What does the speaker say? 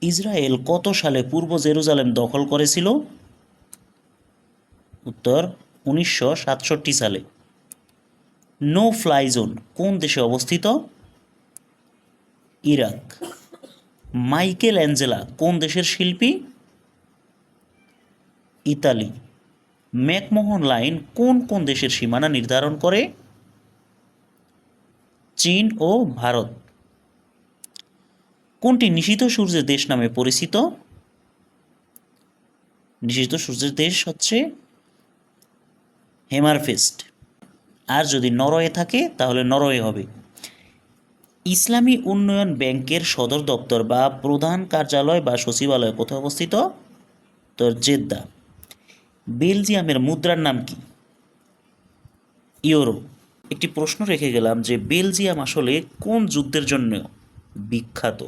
Israel কত সালে পূর্ব Jerusalem দখল করেছিল? উত্তর 1967 সালে। নো ফ্লাই জোন কোন দেশে অবস্থিত? ইরাক। মাইকেল অ্যাঞ্জেলা কোন দেশের শিল্পী? ইতালি। ম্যাকমোহন লাইন কোন কোন দেশের সীমানা নির্ধারণ করে? চীন ও ভারত। কোনটি নিশীথ সূর্যের দেশ নামে পরিচিত? নিশীথ সূর্যের দেশ হচ্ছে হেমারফেস্ট। আর যদি নরওয়ে থাকে তাহলে নরওয়ে হবে। ইসলামী উন্নয়ন ব্যাংকের সদর দপ্তর বা প্রধান কার্যালয় বা সচিবালয় কোথায় অবস্থিত? তো জেদ্দা। বেলজিয়ামের মুদ্রার নাম কি? ইউরো। একটি প্রশ্ন রেখে গেলাম যে বেলজিয়াম আসলে কোন যুদ্ধের জন্য বিখ্যাত?